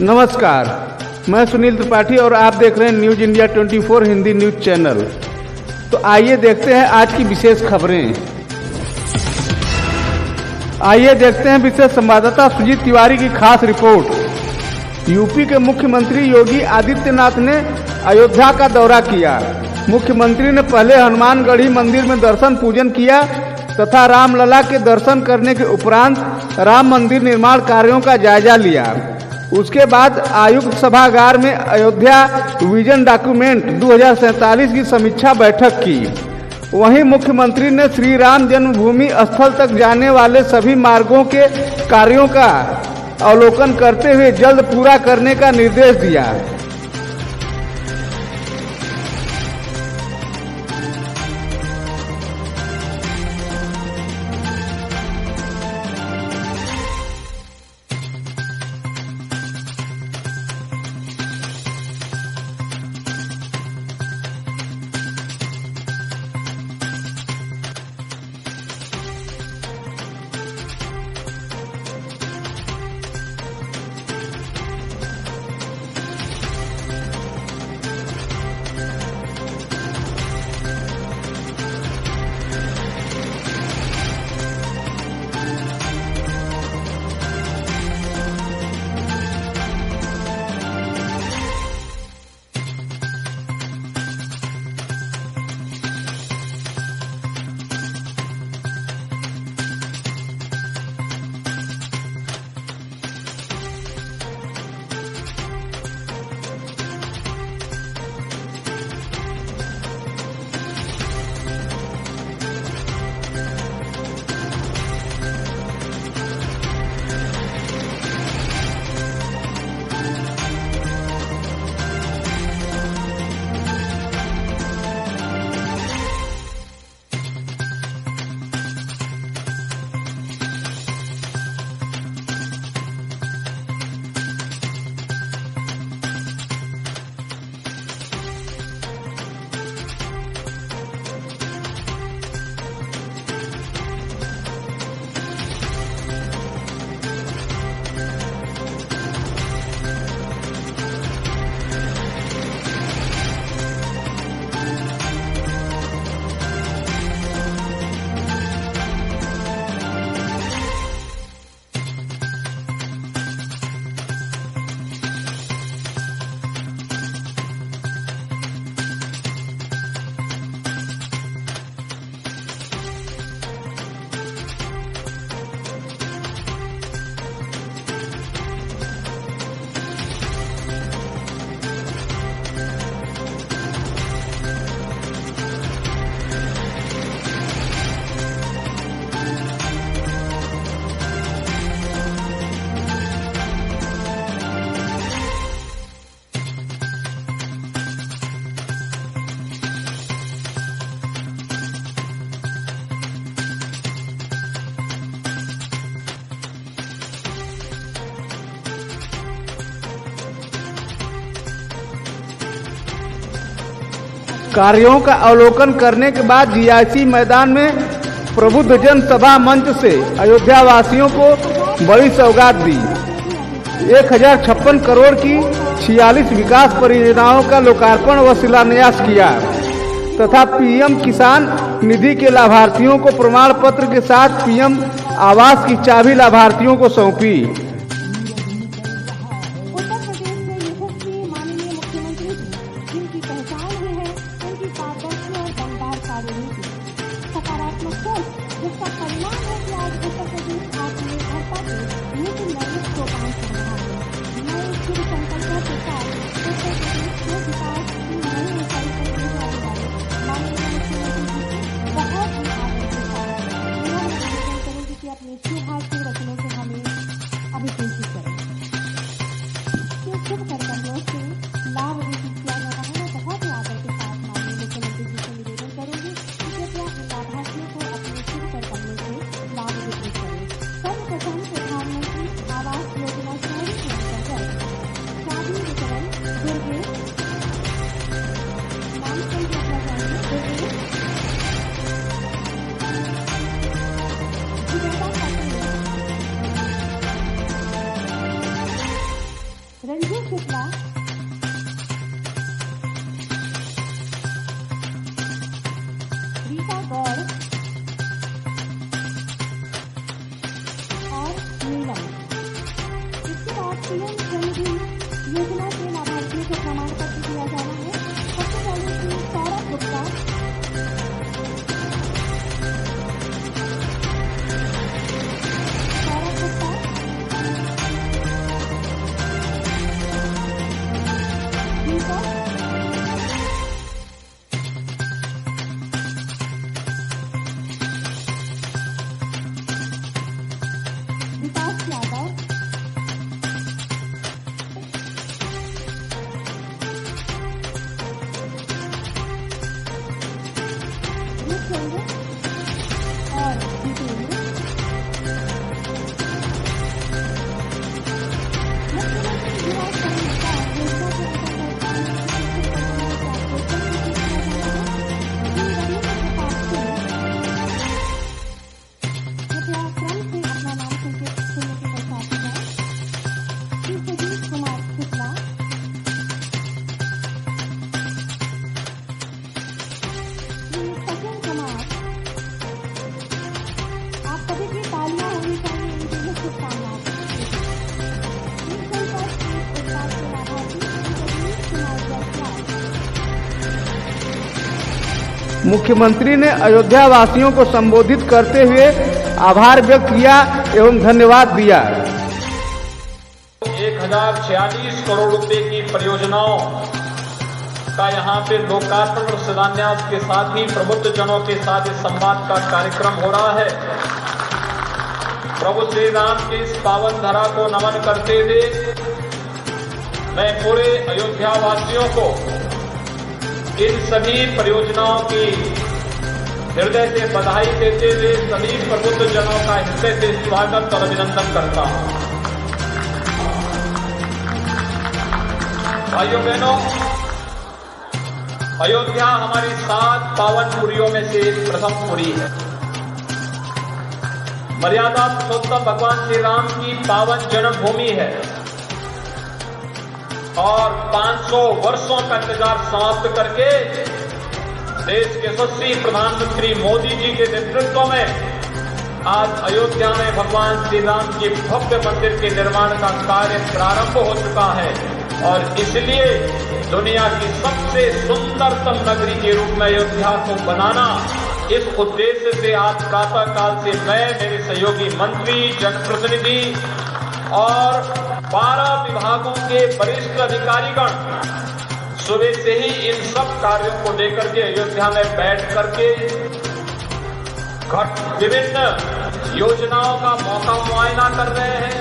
नमस्कार, मैं सुनील त्रिपाठी और आप देख रहे हैं news India 24 Hindi news channel. तो आइए देखते हैं आज की विशेष खबरें। आइए देखते हैं विशेष संवाददाता सुजीत तिवारी की खास रिपोर्ट। यूपी के मुख्यमंत्री योगी आदित्यनाथ ने अयोध्या का दौरा किया। मुख्यमंत्री ने पहले हनुमानगढ़ी मंदिर में दर्शन पूजन किया तथा रामलला के दर्शन करने के उपरांत राम मंदिर निर्माण कार्यों का जायजा लिया। उसके बाद आयुक्त सभागार में अयोध्या विजन डॉक्यूमेंट 2047 की समीक्षा बैठक की। वहीं मुख्यमंत्री ने श्री राम जन्मभूमि स्थल तक जाने वाले सभी मार्गों के कार्यों का अवलोकन करते हुए जल्द पूरा करने का निर्देश दिया। कार्यों का अवलोकन करने के बाद जीआईसी मैदान में प्रबुद्धजन सभा मंच से अयोध्या वासियों को बड़ी सौगात दी। 1056 करोड़ की 46 विकास परियोजनाओं का लोकार्पण व शिलान्यास किया तथा पीएम किसान निधि के लाभार्थियों को प्रमाण पत्र के साथ पीएम आवास की चाबी लाभार्थियों को सौंपी। शुक्ला, रीता गौड़ और नीलम। इसके बाद पीएम स्वनिधि योजना के लाभार्थियों को प्रमाण पत्र दिया जाना है। सबसे पहले श्री सौरभ गुप्ता, विकास यादव, रुचेंद्र और जितेंद्र। मुख्यमंत्री युवा सहायता योजना के मुख्यमंत्री ने अयोध्या वासियों को संबोधित करते हुए आभार व्यक्त किया एवं धन्यवाद दिया। 1046 करोड़ रुपए की परियोजनाओं का यहाँ पे लोकार्पण और शिलान्यास के साथ ही प्रबुद्ध जनों के साथ इस संवाद का कार्यक्रम हो रहा है। प्रभु श्री राम की इस पावन धरा को नमन करते हुए मैं पूरे अयोध्या वासियों को इन सभी परियोजनाओं की हृदय से बधाई देते हुए सभी प्रबुद्ध जनों का हृदय से स्वागत और अभिनंदन करता हूं। भाइयों बहनों, अयोध्या हमारी 7 पावन पुरियों में से प्रथम पुरी है। मर्यादा पुरुषोत्तम भगवान श्री राम की पावन जन्मभूमि है और 500 वर्षों का इंतजार समाप्त करके देश के यशस्वी प्रधानमंत्री मोदी जी के नेतृत्व में आज अयोध्या में भगवान श्री राम के भव्य मंदिर के निर्माण का कार्य प्रारंभ हो चुका है और इसलिए दुनिया की सबसे सुंदरतम नगरी के रूप में अयोध्या को बनाना, इस उद्देश्य से आज प्रातः काल से मैं, मेरे सहयोगी मंत्री, जनप्रतिनिधि और 12 विभागों के वरिष्ठ अधिकारीगण सुबह से ही इन सब कार्यों को लेकर के अयोध्या में बैठ करके विभिन्न योजनाओं का मौका मुआयना कर रहे हैं।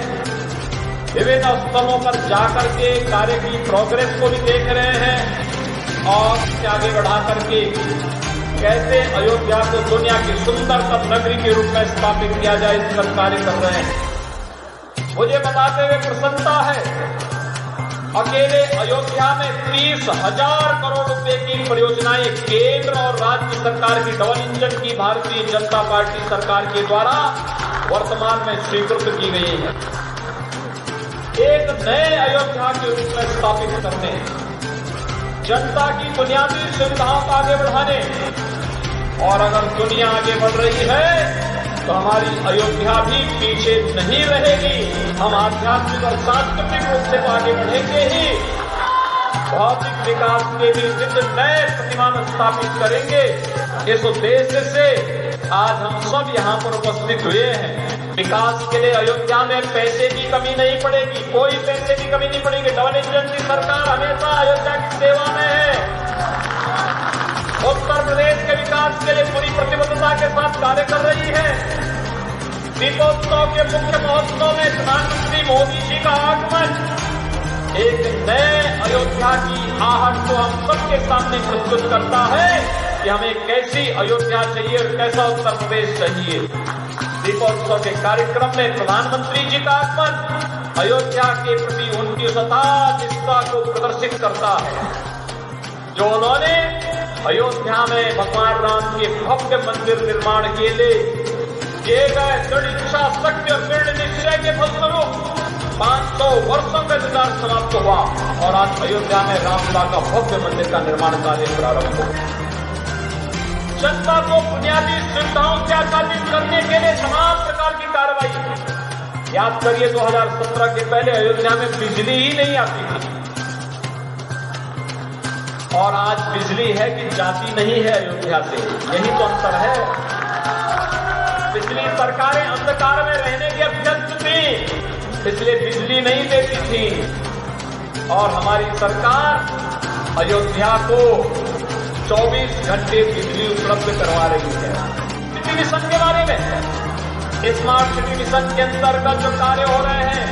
विभिन्न स्थलों पर जाकर के कार्य की प्रोग्रेस को भी देख रहे हैं और आगे बढ़ा करके कैसे अयोध्या को दुनिया की सुंदरतम नगरी के रूप में स्थापित किया जाए, इस पर कार्य कर रहे हैं। मुझे बताते हुए प्रसन्नता है, अकेले अयोध्या में 30,000 करोड़ रुपए की परियोजनाएं केंद्र और राज्य सरकार की डबल इंजन की भारतीय जनता पार्टी सरकार के द्वारा वर्तमान में स्वीकृत की गई है। एक नए अयोध्या के रूप में स्थापित करने, जनता की बुनियादी सुविधाओं को आगे बढ़ाने, और अगर दुनिया आगे बढ़ रही है तो हमारी अयोध्या भी पीछे नहीं रहेगी। हम आध्यात्मिक और सांस्कृतिक रूप से आगे बढ़ेंगे ही, भौतिक विकास के भी नए प्रतिमान स्थापित करेंगे। इस उद्देश्य से आज हम सब यहाँ पर उपस्थित हुए हैं। विकास के लिए अयोध्या में पैसे की कमी नहीं पड़ेगी, कोई पैसे की कमी नहीं पड़ेगी। डबल इंजन की सरकार हमेशा अयोध्या की सेवा में है। उत्तर प्रदेश के विकास के लिए पूरी प्रतिबद्धता के साथ कार्य कर रही है। दीपोत्सव के मुख्य महोत्सव में प्रधानमंत्री मोदी जी का आगमन एक नए अयोध्या की आहट को हम सबके सामने प्रस्तुत करता है कि हमें कैसी अयोध्या चाहिए और कैसा उत्तर प्रदेश चाहिए। दीपोत्सव के कार्यक्रम में प्रधानमंत्री जी का आगमन अयोध्या के प्रति उनकी अथाह निष्ठा को प्रदर्शित करता है, जो उन्होंने अयोध्या में भगवान राम के भव्य मंदिर निर्माण के लिए किए गए दृढ़ इच्छा शक्ति और दृढ़ निश्चय के फलस्वरूप 500 वर्षों का पुनर्विचार समाप्त हुआ और आज अयोध्या में रामलला का भव्य मंदिर का निर्माण कार्य प्रारंभ हो गया। जनता को बुनियादी सुविधाओं से आच्छादित करने के लिए तमाम प्रकार की कार्रवाई। याद करिए 2017 के पहले अयोध्या में बिजली ही नहीं आती थी और आज बिजली है कि जाती नहीं है अयोध्या से, यही तो अंतर है। पिछली सरकारें अंधकार में रहने की अभ्यस्त थी, इसलिए बिजली नहीं देती थी और हमारी सरकार अयोध्या को 24 घंटे बिजली उपलब्ध करवा रही है। सिटी मिशन के बारे में, स्मार्ट सिटी मिशन के अंतर्गत जो कार्य हो रहे हैं,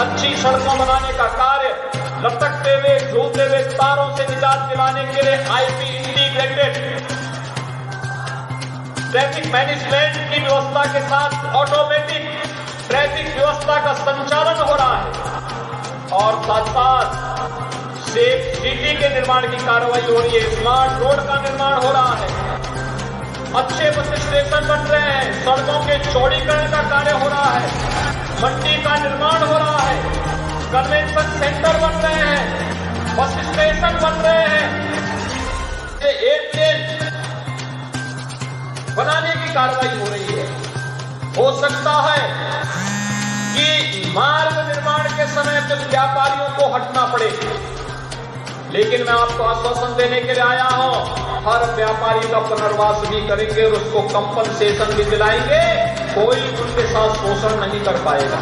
अच्छी सड़कों बनाने का कार्य, लटकते हुए झूलते हुए तारों से निजात दिलाने के लिए आईपी इंटीग्रेटेड ट्रैफिक मैनेजमेंट की व्यवस्था के साथ ऑटोमेटिक ट्रैफिक व्यवस्था का संचालन हो रहा है और साथ साथ सेफ सिटी के निर्माण की कार्रवाई हो रही है। स्मार्ट रोड का निर्माण हो रहा है, अच्छे बस स्टेशन बन रहे हैं, सड़कों के चौड़ीकरण का कार्य हो रहा है, मंडी का निर्माण हो रहा है, कन्वेंशन सेंटर बन रहे हैं, बस स्टेशन बन रहे हैं, एयरप्लेन बनाने की कार्रवाई हो रही है। हो सकता है कि मार्ग निर्माण के समय कुछ व्यापारियों को हटना पड़े, लेकिन मैं आपको आश्वासन देने के लिए आया हूं, हर व्यापारी का पुनर्वास भी करेंगे और उसको कंपनसेशन भी दिलाएंगे। कोई उनके साथ शोषण नहीं कर पाएगा,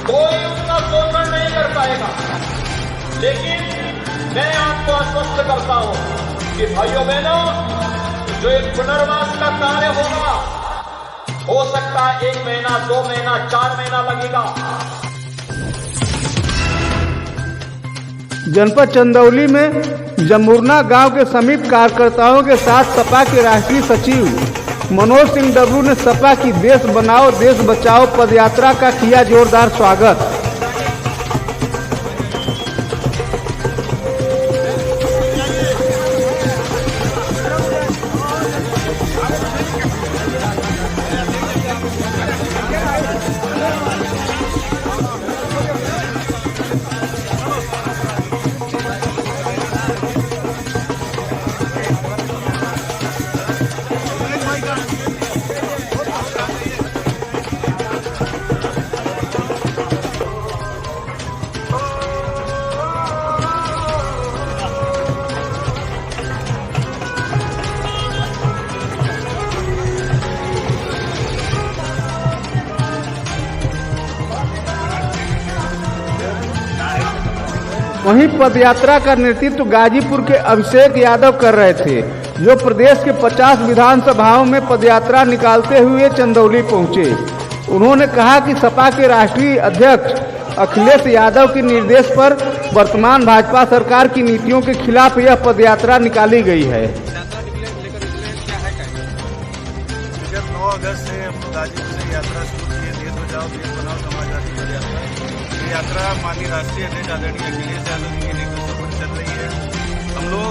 कोई उनका शोषण नहीं कर पाएगा। लेकिन मैं आपको आश्वस्त करता हूं कि भाइयों बहनों, जो एक पुनर्वास का कार्य होगा, हो सकता है 1 महीना, 2 महीना, 4 महीना लगेगा। जनपद चंदौली में जमुरना गांव के समीप कार्यकर्ताओं के साथ सपा के राष्ट्रीय सचिव मनोज सिंह डबरू ने सपा की देश बनाओ देश बचाओ पदयात्रा का किया जोरदार स्वागत। वहीं पदयात्रा का नेतृत्व गाजीपुर के अभिषेक यादव कर रहे थे, जो प्रदेश के 50 विधानसभाओं में पदयात्रा निकालते हुए चंदौली पहुंचे। उन्होंने कहा कि सपा के राष्ट्रीय अध्यक्ष अखिलेश यादव के निर्देश पर वर्तमान भाजपा सरकार की नीतियों के खिलाफ यह पदयात्रा निकाली गई है। 9 अगस्त से हम लोग गाजीपुर से यात्रा शुरू की है, देश बचाओ देश बनाओ समाजवादी पदयात्रा। ये यात्रा माननीय राष्ट्रीय अध्यक्ष आदरणीय अखिलेश यादव जी के नेतृत्व पर चल रही है। हम लोग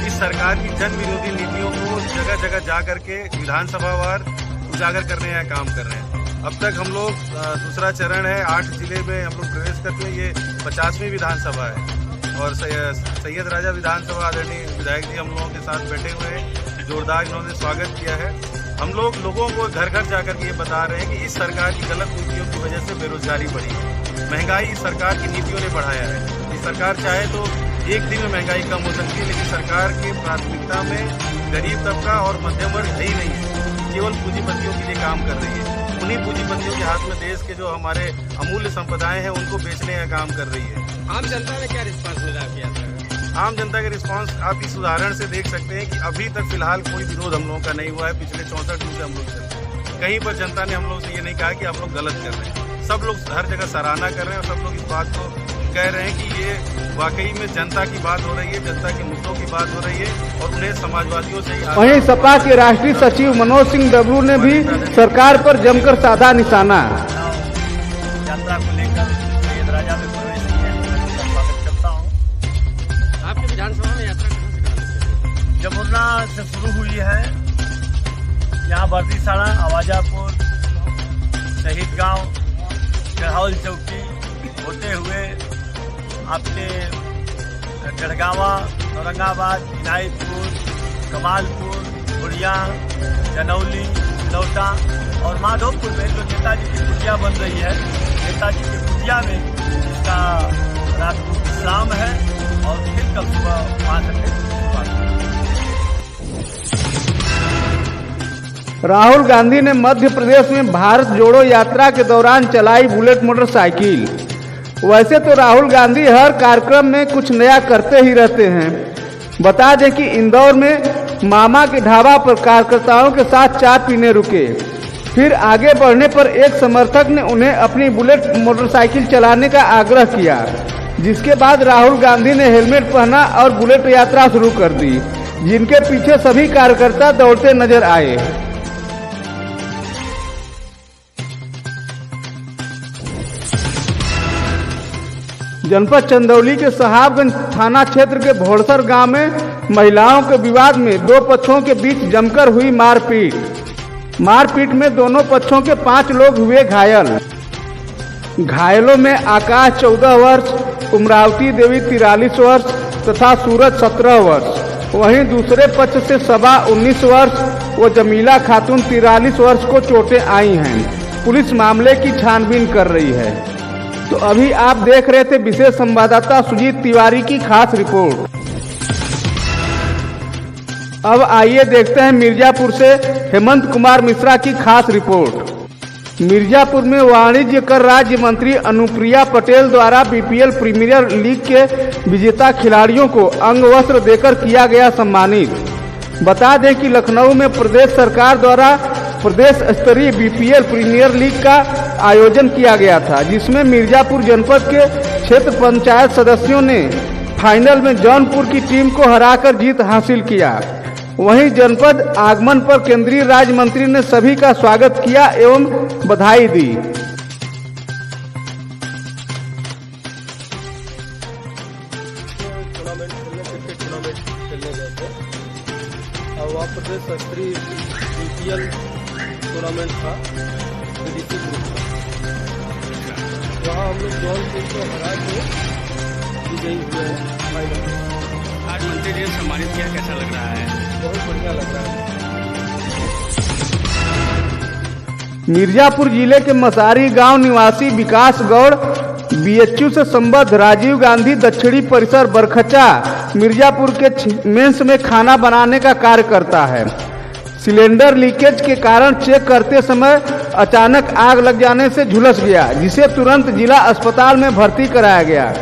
इस सरकार की जन विरोधी नीतियों को जगह जगह जा करके विधानसभावार उजागर करने का काम कर रहे हैं। अब तक हम लोग दूसरा चरण है, 8 जिले में हम लोग प्रवेश करते हैं। ये 50वीं विधानसभा है और सैयद राजा विधानसभा आदरणीय विधायक जी हम लोगों के साथ बैठे हुए हैं, जोरदार इन्होंने स्वागत किया है। हम लोग लोगों को घर घर जाकर के ये बता रहे हैं कि इस सरकार की गलत नीतियों की वजह से बेरोजगारी बढ़ी है, महंगाई इस सरकार की नीतियों ने बढ़ाया है। इस सरकार चाहे तो एक दिन में महंगाई कम हो सकती है, लेकिन सरकार की प्राथमिकता में गरीब तबका और मध्यम वर्ग है ही नहीं है, केवल पूंजीपतियों के लिए काम कर रही है। उन्हीं पूंजीपतियों के हाथ में देश के जो हमारे अमूल्य संपदाएं हैं उनको बेचने का काम कर रही है। आम जनता ने क्या रिस्पांस मिला किया था? आम जनता के रिस्पांस आप इस उदाहरण से देख सकते हैं कि अभी तक फिलहाल कोई विरोध हम लोगों का नहीं हुआ है। पिछले 64 दिन से हम लोग चलते हैं, कहीं पर जनता ने हम लोग से ये नहीं कहा कि आप लोग गलत कर रहे हैं। सब लोग हर जगह सराहना कर रहे हैं और सब लोग इस बात को कह रहे हैं कि ये वाकई में जनता की बात हो रही है, जनता के मुद्दों की बात हो रही है और उन्हें समाजवादियों से ही। वहीं सपा के राष्ट्रीय सचिव मनोज सिंह डबरू ने भी सरकार पर जमकर साधा निशाना। यात्रा को लेकर सैयद राजा में प्रवेश किया है, मैं उसका स्वागत करता हूँ। आपके विधानसभा में यात्रा कहाँ से कहाँ से? जमुना से शुरू हुई है, यहाँ बर्दीसाड़ा, आवाजापुर, शहीद गांव, चढ़ावल चौकी, होते हुए आपके गढ़गावा, औरंगाबाद, नाइकपुर, कमालपुर, बुढ़िया, जनौली, लौटा और माधोपुर में जो नेताजी की कुटिया बन रही है, नेताजी की कुटिया में इसका रात को विश्राम है और फिर कल सुबह 5 घंटे। राहुल गांधी ने मध्य प्रदेश में भारत जोड़ो यात्रा के दौरान चलाई बुलेट मोटरसाइकिल। वैसे तो राहुल गांधी हर कार्यक्रम में कुछ नया करते ही रहते हैं। बता दें कि इंदौर में मामा के ढाबा पर कार्यकर्ताओं के साथ चाय पीने रुके। फिर आगे बढ़ने पर एक समर्थक ने उन्हें अपनी बुलेट मोटरसाइकिल चलाने का आग्रह किया, जिसके बाद राहुल गांधी ने हेलमेट पहना और बुलेट यात्रा शुरू कर दी, जिनके पीछे सभी कार्यकर्ता दौड़ते नजर आए। जनपद चंदौली के साहबगंज थाना क्षेत्र के भोड़सर गांव में महिलाओं के विवाद में दो पक्षों के बीच जमकर हुई मारपीट में दोनों पक्षों के 5 लोग हुए घायल। घायलों में आकाश 14 वर्ष, उमरावती देवी 43 वर्ष तथा सूरज 17 वर्ष। वहीं दूसरे पक्ष से सबा 19 वर्ष व जमीला खातून 43 वर्ष को चोटें आई हैं। पुलिस मामले की छानबीन कर रही है। तो अभी आप देख रहे थे विशेष संवाददाता सुजीत तिवारी की खास रिपोर्ट। अब आइए देखते हैं मिर्जापुर से हेमंत कुमार मिश्रा की खास रिपोर्ट। मिर्जापुर में वाणिज्य कर राज्य मंत्री अनुप्रिया पटेल द्वारा बीपीएल प्रीमियर लीग के विजेता खिलाड़ियों को अंग वस्त्र देकर किया गया सम्मानित। बता दें कि लखनऊ में प्रदेश सरकार द्वारा प्रदेश स्तरीय बीपीएल प्रीमियर लीग का आयोजन किया गया था, जिसमें मिर्जापुर जनपद के क्षेत्र पंचायत सदस्यों ने फाइनल में जौनपुर की टीम को हराकर जीत हासिल किया। वहीं जनपद आगमन पर केंद्रीय राज्य मंत्री ने सभी का स्वागत किया एवं बधाई दी। और वहाँ प्रदेश स्तरीय बीपीएल टूर्नामेंट था विदेशी ग्रुप का। वहाँ हम लोग जौनपुर को हरा के विजयी हुए हैं फाइनल। आज मंत्री जी ने सम्मानित किया, कैसा लग रहा है? बहुत बढ़िया लग रहा है। मिर्जापुर जिले के मसारी गांव निवासी विकास गौड़ बीएचयू से संबद्ध राजीव गांधी दक्षिणी परिसर बरखचा मिर्जापुर के मेंस में खाना बनाने का कार्य करता है। सिलेंडर लीकेज के कारण चेक करते समय अचानक आग लग जाने से झुलस गया, जिसे तुरंत जिला अस्पताल में भर्ती कराया गया,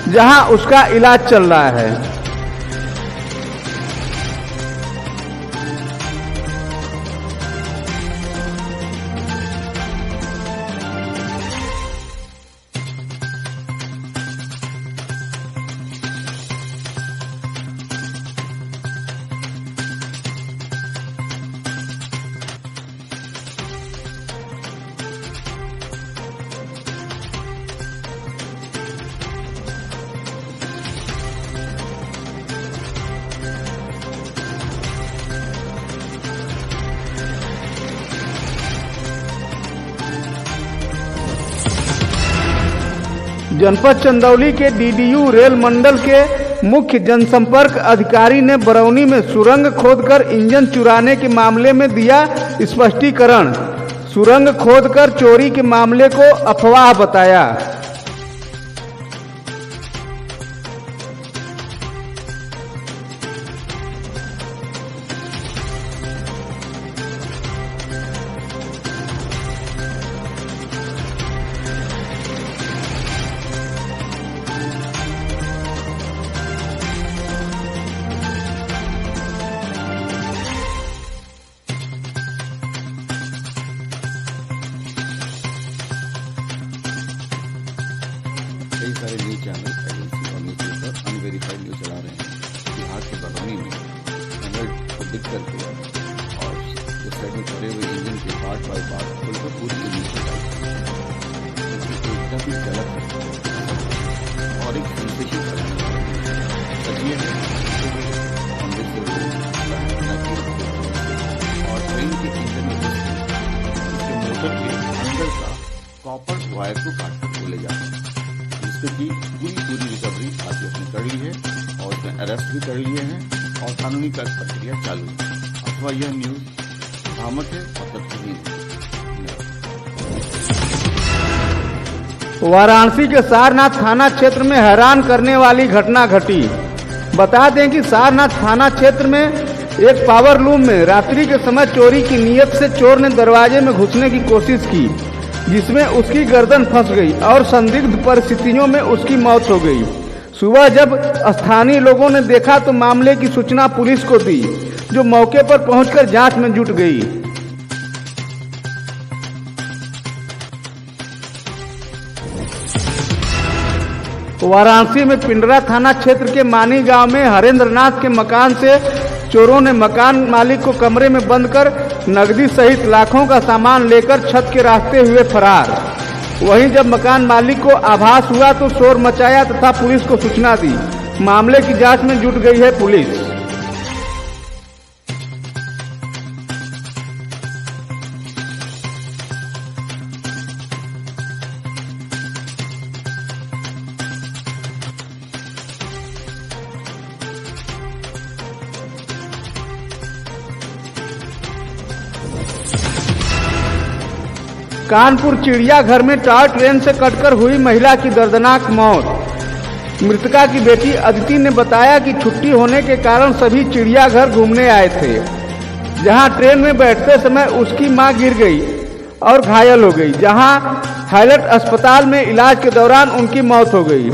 जहां उसका इलाज चल रहा है। जनपद चंदौली के डीडीयू रेल मंडल के मुख्य जनसंपर्क अधिकारी ने बरौनी में सुरंग खोदकर इंजन चुराने के मामले में दिया स्पष्टीकरण। सुरंग खोदकर चोरी के मामले को अफवाह बताया। कई सारे न्यूज चैनल एजेंसी और न्यूज़पेपर अनवेरीफाइड न्यूज चला रहे हैं। बिहार के बरौनी में टनल को दिख करके और जो साइड में पड़े हुए इंजन के पार्ट बाय पार्ट खोलकर पूरी न्यूज चलाई, एकदम ही गलत है और एक सेंसेशन फैलाने वाली है। सच ये है कांग्रेस के और ट्रेन के इंजन में इसके मोटर के अंदर का कॉपर वायर को काटकर खोले जाते हैं। उसकी पूरी रिकवरी आज उसने कर ली है और उसने अरेस्ट भी कर लिए हैं और कानूनी प्रक्रिया चालू है। अथवा यह न्यूज भ्रामक है और तथ्यहीन है। वाराणसी के सारनाथ थाना क्षेत्र में हैरान करने वाली घटना घटी। बता दें कि सारनाथ थाना क्षेत्र में एक पावर लूम में रात्रि के समय चोरी की नीयत से चोर ने दरवाजे में घुसने की कोशिश की, जिसमें उसकी गर्दन फंस गई और संदिग्ध परिस्थितियों में उसकी मौत हो गई। सुबह जब स्थानीय लोगों ने देखा तो मामले की सूचना पुलिस को दी, जो मौके पर पहुंचकर जांच में जुट गई। वाराणसी में पिंडरा थाना क्षेत्र के मानी गांव में हरेंद्रनाथ के मकान से चोरों ने मकान मालिक को कमरे में बंद कर नकदी सहित लाखों का सामान लेकर छत के रास्ते हुए फरार। वहीं जब मकान मालिक को आभास हुआ तो शोर मचाया तथा पुलिस को सूचना दी। मामले की जांच में जुट गई है पुलिस। कानपुर चिड़ियाघर में टॉय ट्रेन से कटकर हुई महिला की दर्दनाक मौत। मृतका की बेटी अदिति ने बताया कि छुट्टी होने के कारण सभी चिड़ियाघर घूमने आए थे, जहां ट्रेन में बैठते समय उसकी मां गिर गई और घायल हो गई, जहां हाईलैंड अस्पताल में इलाज के दौरान उनकी मौत हो गई।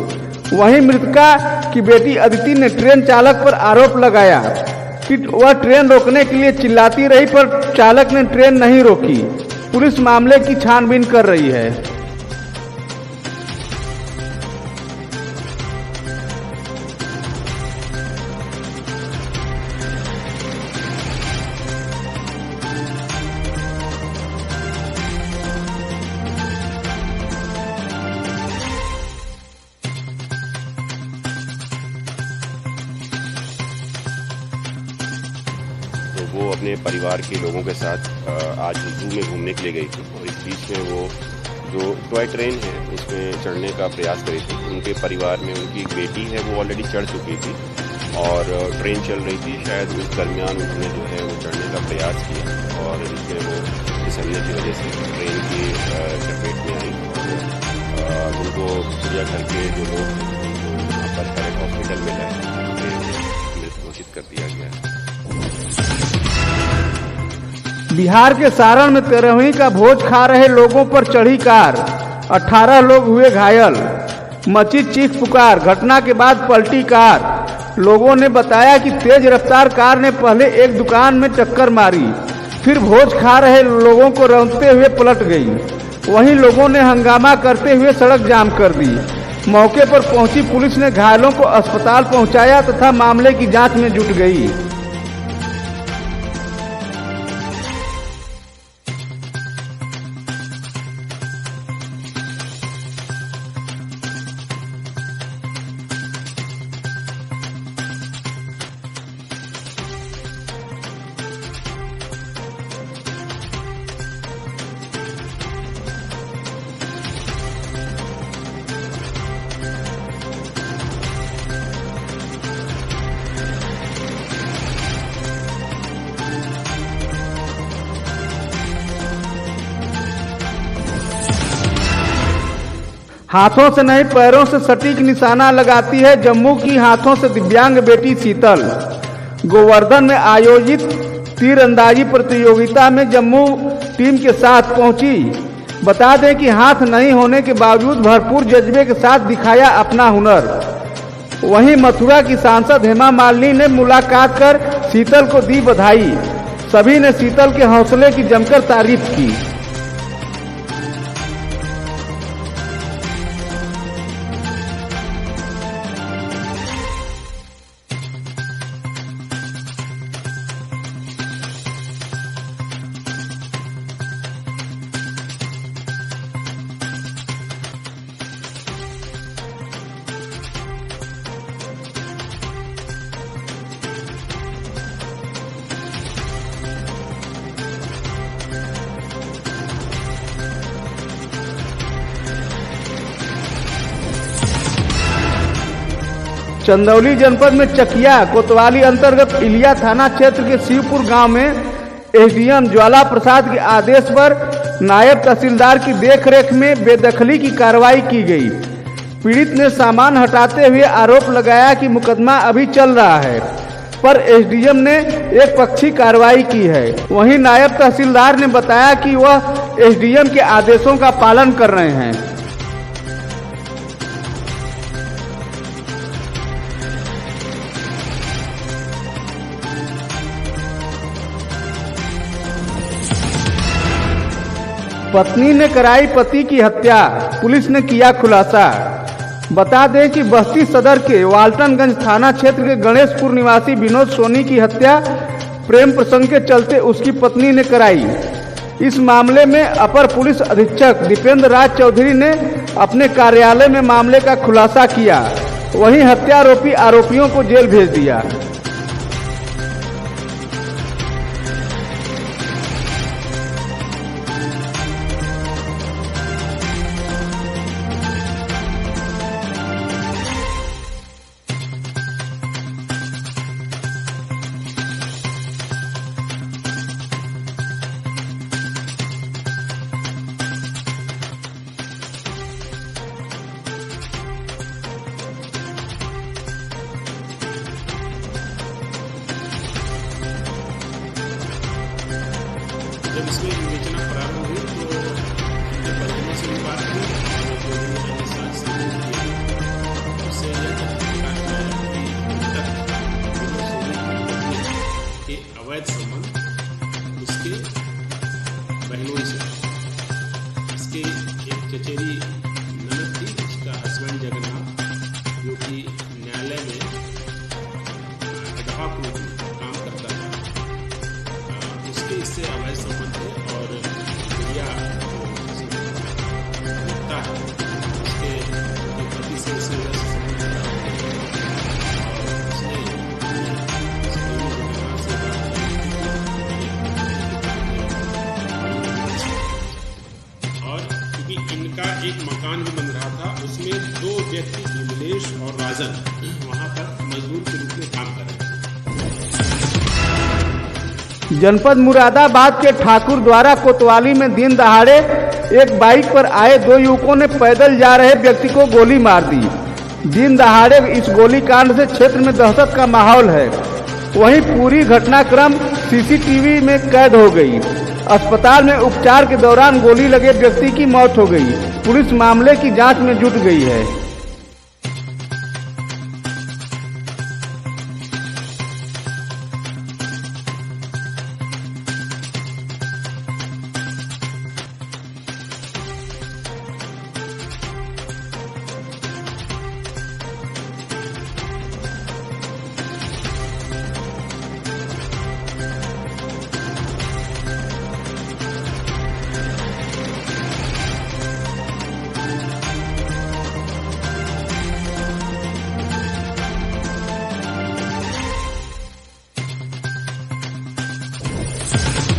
वहीं मृतका की बेटी अदिति ने ट्रेन चालक पर आरोप लगाया कि वह ट्रेन रोकने के लिए चिल्लाती रही, पर चालक ने ट्रेन नहीं रोकी। पुलिस मामले की छानबीन कर रही है। तो वो अपने परिवार के लोगों के साथ आज जू में घूमने के लिए गई थी और इस बीच में वो जो टॉय ट्रेन है उसमें चढ़ने का प्रयास करी थी। उनके परिवार में उनकी एक बेटी है, वो ऑलरेडी चढ़ चुकी थी और ट्रेन चल रही थी। शायद उस दरमियान उन्होंने जो है वो चढ़ने का प्रयास किया और इसमें वो फिसलने की वजह से ट्रेन की चपेट में आई और उनको चिड़ियाघर के जो लोग हैं उनको यहाँ पर करेक्ट हॉस्पिटल में लाए, मृत घोषित कर दिया गया है। बिहार के सारण में 13वीं का भोज खा रहे लोगों पर चढ़ी कार, 18 लोग हुए घायल। मची चीख पुकार, घटना के बाद पलटी कार। लोगों ने बताया कि तेज रफ्तार कार ने पहले एक दुकान में टक्कर मारी, फिर भोज खा रहे लोगों को रौंदते हुए पलट गई। वहीं लोगों ने हंगामा करते हुए सड़क जाम कर दी। मौके पर पहुंची पुलिस ने घायलों को अस्पताल पहुंचाया तथा मामले की जांच में जुट गई। हाथों से नहीं पैरों से सटीक निशाना लगाती है जम्मू की हाथों से दिव्यांग बेटी शीतल। गोवर्धन में आयोजित तीरंदाजी प्रतियोगिता में जम्मू टीम के साथ पहुंची। बता दें कि हाथ नहीं होने के बावजूद भरपूर जज्बे के साथ दिखाया अपना हुनर। वहीं मथुरा की सांसद हेमा मालिनी ने मुलाकात कर शीतल को दी बधाई। सभी ने शीतल के हौसले की जमकर तारीफ की। चंदौली जनपद में चकिया कोतवाली अंतर्गत इलिया थाना क्षेत्र के शिवपुर गांव में एसडीएम ज्वाला प्रसाद के आदेश पर नायब तहसीलदार की देखरेख में बेदखली की कार्रवाई की गई। पीड़ित ने सामान हटाते हुए आरोप लगाया कि मुकदमा अभी चल रहा है, पर एसडीएम ने एक पक्षी कार्रवाई की है। वहीं नायब तहसीलदार ने बताया कि वह एसडीएम के आदेशों का पालन कर रहे हैं। पत्नी ने कराई पति की हत्या, पुलिस ने किया खुलासा। बता दें कि बस्ती सदर के वाल्टनगंज थाना क्षेत्र के गणेशपुर निवासी विनोद सोनी की हत्या प्रेम प्रसंग के चलते उसकी पत्नी ने कराई। इस मामले में अपर पुलिस अधीक्षक दीपेंद्र राज चौधरी ने अपने कार्यालय में मामले का खुलासा किया। वहीं हत्यारोपी आरोपियों को जेल भेज दिया। जब इसमें विवेचना प्रारंभ हुई तो उनके परिजनों से भी बात हुई और जो उन्होंने साथ सहयोग किया उससे यह तथ्य के अवैध संबंध उसके बहनों से, इसके एक चचेरी ननद थी, उसका हस्बैंड जगन्नाथ जो कि न्यायालय में एडहॉक रूप में काम करता था, उसके इससे अवैध संबंध है। और गुड़िया लगता है उसके पति से इसी वजह से संबंध खराब हो गया और उसने से बात और क्योंकि इनका एक मकान भी बन रहा था, उसमें 2 व्यक्ति विमलेश और राजन वहां पर मजदूर के रूप में काम कर रहे थे। जनपद मुरादाबाद के ठाकुर द्वारा कोतवाली में दिन दहाड़े एक बाइक पर आए 2 युवकों ने पैदल जा रहे व्यक्ति को गोली मार दी। दिन दहाड़े इस गोलीकांड से क्षेत्र में दहशत का माहौल है। वहीं पूरी घटनाक्रम सीसीटीवी में कैद हो गई। अस्पताल में उपचार के दौरान गोली लगे व्यक्ति की मौत हो गई। पुलिस मामले की जांच में जुट गई है।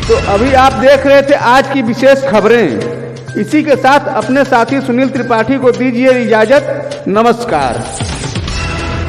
तो अभी आप देख रहे थे आज की विशेष खबरें। इसी के साथ अपने साथी सुनील त्रिपाठी को दीजिए इजाजत। नमस्कार।